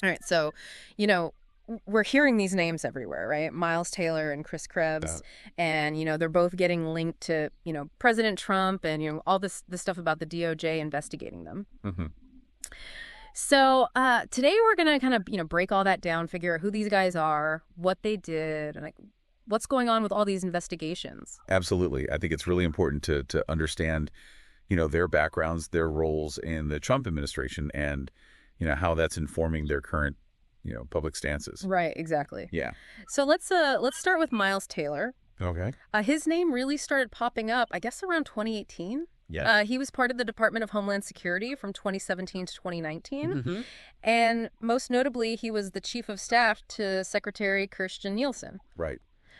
All right. So, you know, we're hearing these names everywhere, right? Miles Taylor and Chris Krebs. That, And, they're both getting linked to, President Trump and, all this stuff about the DOJ investigating them. hmm So today we're going to kind of, break all that down, figure out who these guys are, what they did, and like what's going on with all these investigations. Absolutely. I think it's really important to understand, their backgrounds, their roles in the Trump administration, and, how that's informing their current, public stances. Right, exactly. Yeah. So let's start with Miles Taylor. Okay. His name really started popping up, I guess, around 2018. Yeah. He was part of the Department of Homeland Security from 2017 to 2019. hmm And most notably, he was the chief of staff to Secretary Kirstjen Nielsen. Right.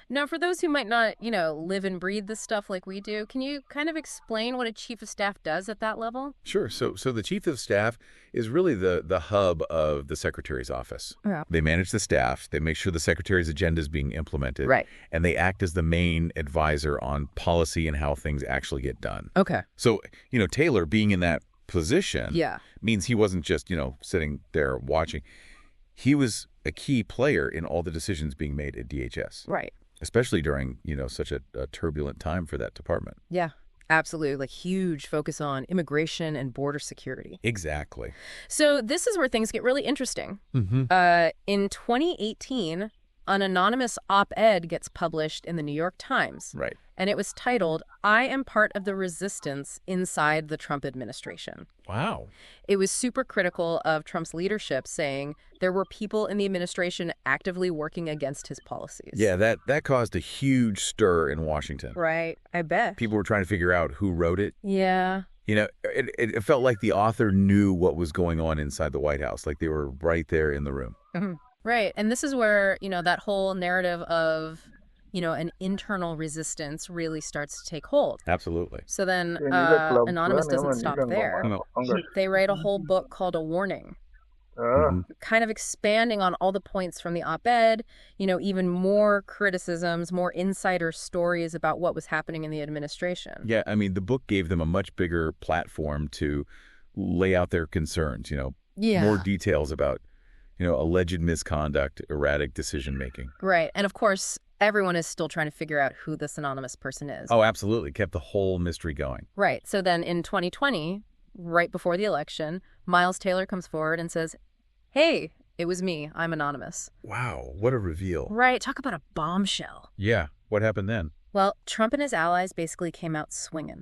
Now, for those who might not, live and breathe this stuff like we do, can you kind of explain what a chief of staff does at that level? Sure. So the chief of staff is really the hub of the secretary's office. Yeah. They manage the staff. They make sure the secretary's agenda is being implemented. Right. And they act as the main advisor on policy and how things actually get done. Okay. So, Taylor being in that position Yeah. means he wasn't just, sitting there watching. He was a key player in all the decisions being made at DHS. Right. Especially during, such a turbulent time for that department. Yeah. Absolutely. Like huge focus on immigration and border security. Exactly. So this is where things get really interesting. Mm-hmm. In 2018, an anonymous op-ed gets published in the New York Times. Right. And it was titled, "I am part of the resistance inside the Trump administration." Wow. It was super critical of Trump's leadership, saying there were people in the administration actively working against his policies. Yeah, that caused a huge stir in Washington. Right. I bet. People were trying to figure out who wrote it. Yeah. It felt like the author knew what was going on inside the White House, like they were right there in the room. Mhm. Right. And this is where, that whole narrative of, an internal resistance really starts to take hold. Absolutely. So then Club Anonymous Plan, doesn't stop there. No. They write a whole book called A Warning, Mhm. kind of expanding on all the points from the op-ed, even more criticisms, more insider stories about what was happening in the administration. Yeah, I mean, the book gave them a much bigger platform to lay out their concerns, Yeah. more details about, alleged misconduct, erratic decision-making. Right. And of course, everyone is still trying to figure out who this anonymous person is. Oh, absolutely. Kept the whole mystery going. Right. So then in 2020, right before the election, Miles Taylor comes forward and says, "Hey, it was me. I'm anonymous." Wow, what a reveal. Right. Talk about a bombshell. Yeah, what happened then? Well, Trump and his allies basically came out swinging.